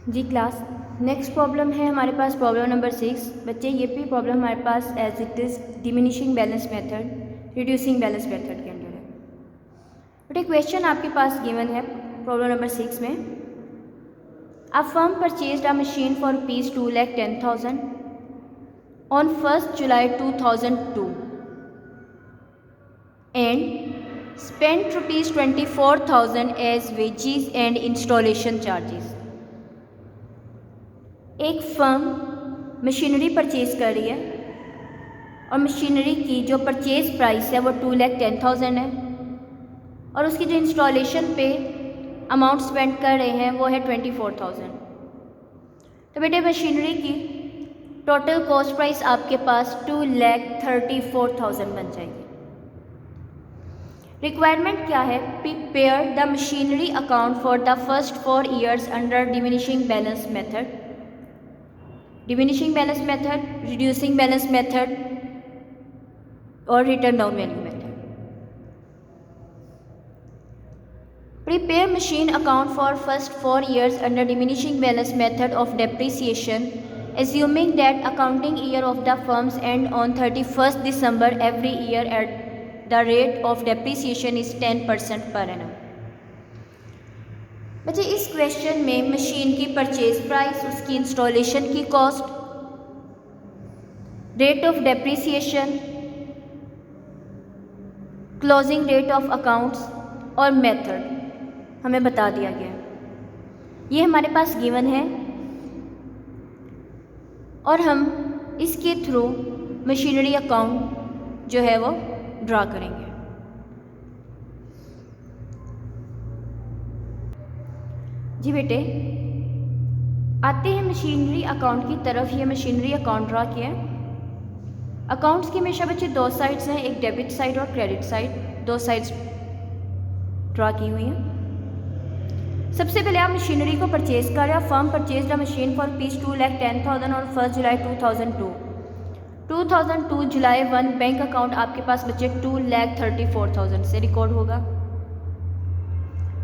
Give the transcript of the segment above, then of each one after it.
जी class, next problem है हमारे पास problem number 6। बच्चे ये भी प्रॉब्लम हमारे पास as it is diminishing balance method, reducing balance method के अंडर है। बट एक क्वेश्चन आपके पास गिवन है प्रॉब्लम नंबर 6 में। A firm purchased a machine for ₹2,10,000 on 1st July 2002 and spent ₹24,000 as wages and installation charges। एक firm machinery purchase कर रही है और मशीनरी की जो परचेज़ प्राइस है वो 2,10,000 है और उसकी जो इंस्टॉलेशन पे अमाउंट स्पेंड कर रहे हैं वो है 24,000। तो बेटे मशीनरी की टोटल कॉस्ट प्राइस आपके पास 2,34,000 बन जाएगी। रिक्वायरमेंट क्या है? Prepare the machinery account for the first 4 years under diminishing balance method, diminishing balance method, reducing balance method और written down value method. Prepare machine account for first 4 years under diminishing balance method of depreciation assuming that accounting year of the firms end on 31st December every year at the rate of depreciation is 10% per annum। बच्चे इस question में machine की purchase price, उसकी installation की cost, rate of depreciation, closing date of accounts और method हमें बता दिया गया। ये हमारे पास गिवन है और हम इसके थ्रू मशीनरी अकाउंट जो है वो ड्रा करेंगे। जी बेटे, आते हैं मशीनरी अकाउंट की तरफ। ये मशीनरी अकाउंट ड्रा किया है। अकाउंट्स की हमेशा बच्चे दो साइड्स हैं, एक डेबिट साइड और क्रेडिट साइड, दो साइड्स ड्रा की हुई हैं। सबसे पहले आप मशीनरी को परचेज कर रहे हो। Firm purchase the machine for ₹2,10,000 on 1st July 2002। 2002 July 1 bank account आपके पास बच्चे 2,34,000 से रिकॉर्ड होगा।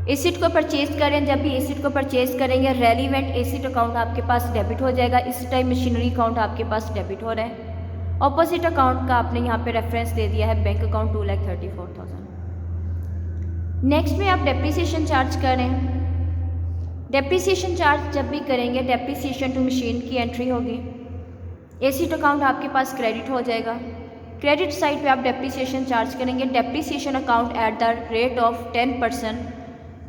एसिड को परचेज करें, जब भी एसिड को परचेज करेंगे रेलिवेंट एसिड अकाउंट आपके पास डेबिट हो जाएगा। इस टाइम मशीनरी अकाउंट आपके पास डेबिट हो रहा है। ऑपोजिट अकाउंट का आपने यहाँ पे रेफरेंस दे दिया है बैंक अकाउंट 2,34,000। नेक्स्ट में आप डेप्रिसिएशन चार्ज करें। डेप्रिसिएशन चार्ज जब भी करेंगे डेप्रिसिएशन टू मशीन की एंट्री होगी। एसिड अकाउंट आपके पास क्रेडिट हो जाएगा। क्रेडिट साइड पे आप डेप्रिसिएशन चार्ज करेंगे। Depreciation account at the rate of 10%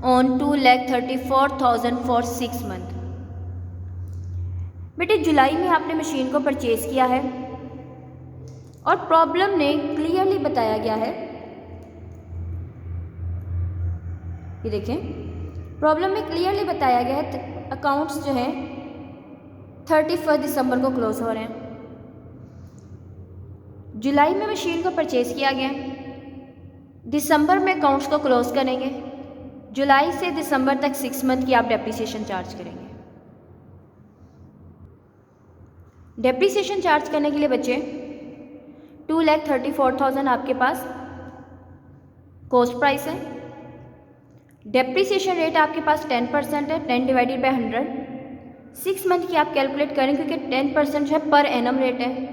on 2,34,000 for 6 month। बेटे जुलाई में आपने मशीन को परचेज किया है और प्रॉब्लम ने क्लियरली बताया गया है, ये देखें प्रॉब्लम में क्लियरली बताया गया है अकाउंट्स जो हैं 31 दिसंबर को क्लोज हो रहे हैं। जुलाई में मशीन को परचेज किया गया, दिसंबर में अकाउंट्स को क्लोज करेंगे। जुलाई से दिसंबर तक 6 month की आप डेप्रिसिएशन चार्ज करेंगे। डेप्रिसिएशन चार्ज करने के लिए बच्चे 2,34,000 आपके पास कॉस्ट प्राइस है। डेप्रिसिएशन रेट आपके पास 10% है, 10 डिवाइडेड बाय 100। 6 month की आप कैलकुलेट करें क्योंकि 10% है पर एनम रेट है।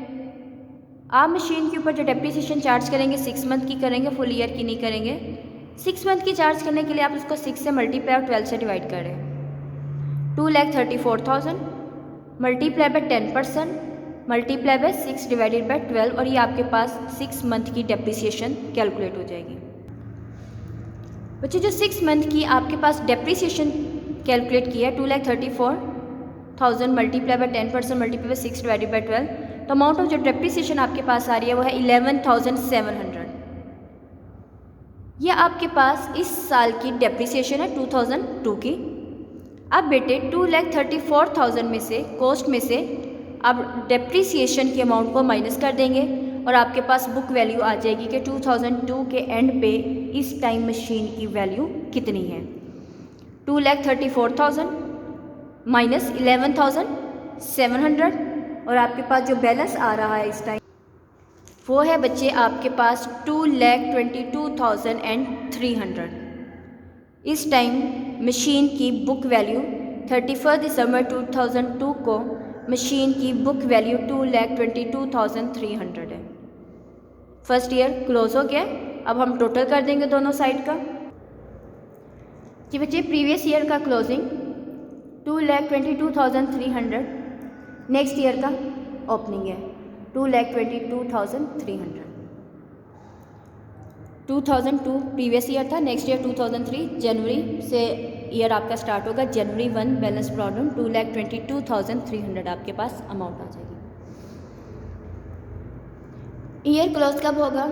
आप मशीन के ऊपर जो डेप्रिसिएशन चार्ज करेंगे 6 month की करेंगे, फुल ईयर की नहीं करेंगे। 6 month की चार्ज करने के लिए आप इसको 6 से मल्टीप्लाई और 12 से डिवाइड कर रहे हैं। 2,34,000 multiply by 10% multiply by 6 divided by 12 और ये आपके पास 6 month की डेप्रिसिएशन कैलकुलेट हो जाएगी। बच्चे जो 6 month की आपके पास डेप्रिसिएशन कैलकुलेट किया है 2,34,000 multiply by 10% multiply by 6 divided by 12, तो अमाउंट ऑफ जो डेप्रिसिएशन आपके पास आ रही है वो है 11,700। यह आपके पास इस साल की डेप्रिसिएशन है 2002 की। अब बेटे 2,34,000 में से कॉस्ट में से आप डेप्रिसिएशन के अमाउंट को माइनस कर देंगे और आपके पास बुक वैल्यू आ जाएगी कि 2002 के एंड पे इस टाइम मशीन की वैल्यू कितनी है। 2,34,000 माइनस 11,700 और आपके पास जो बैलेंस आ रहा है इस टाइम वो है बच्चे आपके पास 2,22,300। इस टाइम मशीन की बुक वैल्यू 31 दिसंबर 2002 को मशीन की बुक वैल्यू 2,22,300 है। फर्स्ट ईयर क्लोज हो गया। अब हम टोटल कर देंगे दोनों साइड का। जी बच्चे, प्रीवियस ईयर का क्लोजिंग 2,22,300, नेक्स्ट ईयर का ओपनिंग है 2,22,300। 2002 प्रीवियस ईयर था, नेक्स्ट ईयर 2003 जनवरी से ईयर आपका स्टार्ट होगा। जनवरी 1 बैलेंस प्रॉब्लम 2,22,300 आपके पास अमाउंट आ जाएगी। ईयर क्लोज कब होगा?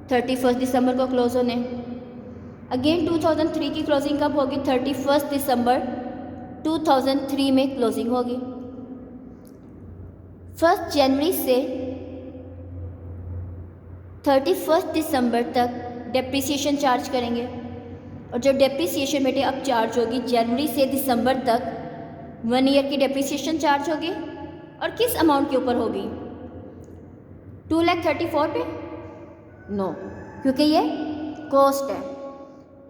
31 दिसंबर को क्लोज होने। अगेन 2003 की क्लोजिंग कब होगी? 31 दिसंबर 2003 में क्लोजिंग होगी। 1 जनवरी से 31 दिसंबर तक डेप्रिसिएशन चार्ज करेंगे, और जो डेप्रिसिएशन बेटे अब चार्ज होगी जनवरी से दिसंबर तक 1 ईयर की डेप्रिसिएशन चार्ज होगी। और किस अमाउंट के ऊपर होगी? 2,34,000 पे? नो, क्योंकि ये कॉस्ट है।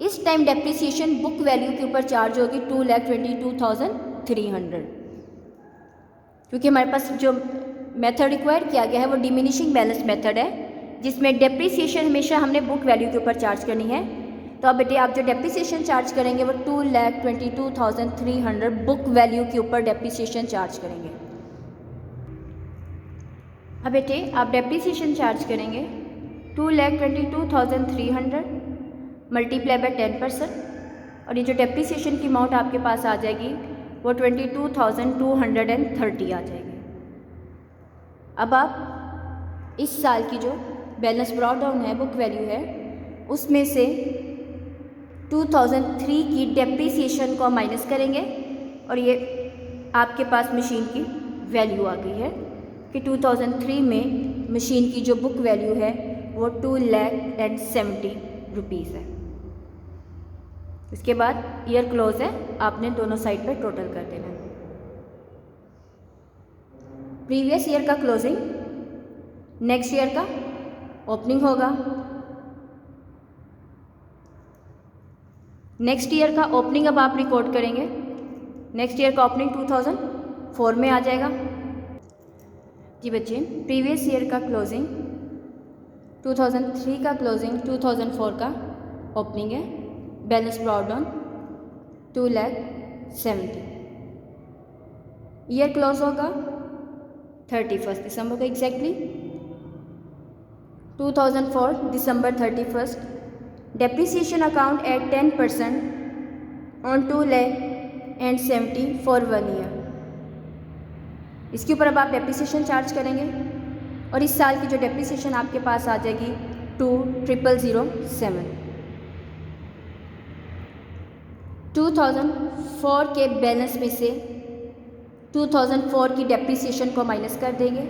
इस टाइम डेप्रिसिएशन बुक वैल्यू के ऊपर चार्ज होगी 2,22,300, क्योंकि हमारे पास जो मेथड रिक्वायर किया गया है वो डिमिनिशिंग बैलेंस मेथड है, जिसमें डेप्रिसिएशन हमेशा हमने बुक वैल्यू के ऊपर चार्ज करनी है। तो अब बेटे आप जो डेप्रिसिएशन चार्ज करेंगे वो 2,22,300 बुक वैल्यू के ऊपर डेप्रिसिएशन चार्ज करेंगे। अब बेटे आप डेप्रिसिएशन चार्ज करेंगे 2,22,300 मल्टीप्लाई बाय 10%, और ये जो डेप्रिसिएशन की अमाउंट आपके पास आ जाएगी वो 22,230 आ जाएगी। अब आप इस साल की जो बैलेंस ब्रॉट डाउन है, बुक वैल्यू है, उसमें से 2003 की डेप्रिसिएशन को माइनस करेंगे, और ये आपके पास मशीन की वैल्यू आ गई है कि 2003 में मशीन की जो बुक वैल्यू है वो 2,70,000 रुपीज़ है। इसके बाद ईयर क्लोज है, आपने दोनों साइड पे टोटल कर देना है। प्रीवियस ईयर का क्लोजिंग, नेक्स्ट ईयर का ओपनिंग होगा। नेक्स्ट ईयर का ओपनिंग अब आप रिकॉर्ड करेंगे। नेक्स्ट ईयर का ओपनिंग 2004 में आ जाएगा। जी बच्चे, प्रीवियस ईयर का क्लोजिंग 2003 का क्लोजिंग 2004 का ओपनिंग है। Balance brought down 2,70,000। Year close होगा 31 दिसंबर को एग्जैक्टली 2004 दिसंबर 31। Depreciation account at 10% on 2,70,000 for 1 year. इसके ऊपर अब आप डेप्रिसिएशन चार्ज करेंगे, और इस साल की जो डेप्रिसिएशन आपके पास आ जाएगी 2,007। 2004 के बैलेंस में से 2004 की डेप्रिसिएशन को माइनस कर देंगे,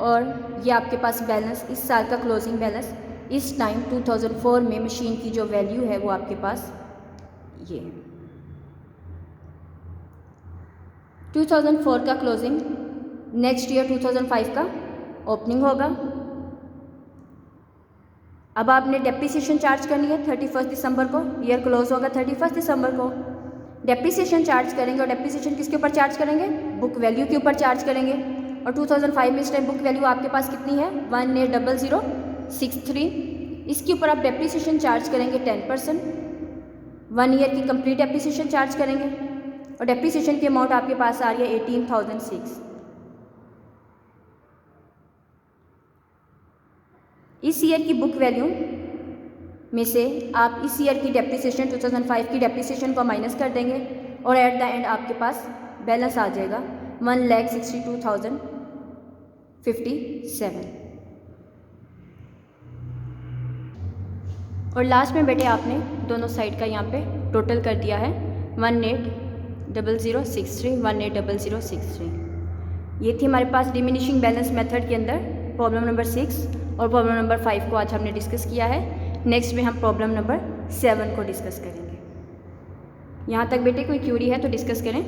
और ये आपके पास बैलेंस, इस साल का क्लोजिंग बैलेंस इस टाइम 2004 में मशीन की जो वैल्यू है वो आपके पास ये है। 2004 का क्लोजिंग, नेक्स्ट ईयर 2005 का ओपनिंग होगा। अब आपने डेप्रिसिएशन चार्ज करनी है 31 दिसंबर को। ईयर क्लोज होगा 31 दिसंबर को। डेप्रिसिएशन चार्ज करेंगे, और डेप्रिसिएशन किसके ऊपर चार्ज करेंगे? बुक वैल्यू के ऊपर चार्ज करेंगे। और 2005 में इस टाइम बुक वैल्यू आपके पास कितनी है? 1,80,063। इसके ऊपर आप डेप्रिसिएशन चार्ज करेंगे 10%। 1 ईयर की कंप्लीट डेप्रिसिएशन चार्ज करेंगे, और डेप्रिसिएशन की अमाउंट आपके पास आ रही है 18,006। इस ईयर की बुक वैल्यू में से आप इस ईयर की डेप्रिसिएशन 2005 की डेप्रिसिएशन को माइनस कर देंगे, और एट द एंड आपके पास बैलेंस आ जाएगा 1,62,057। और लास्ट में बेटे आपने दोनों साइड का यहाँ पे टोटल कर दिया है 18,0063 18,0063। ये थी हमारे पास डिमिनिशिंग बैलेंस मेथड के अंदर प्रॉब्लम नंबर 6, और प्रॉब्लम नंबर 5 को आज हमने डिस्कस किया है। नेक्स्ट में हम प्रॉब्लम नंबर 7 को डिस्कस करेंगे। यहाँ तक बेटे कोई क्यूरी है तो डिस्कस करें।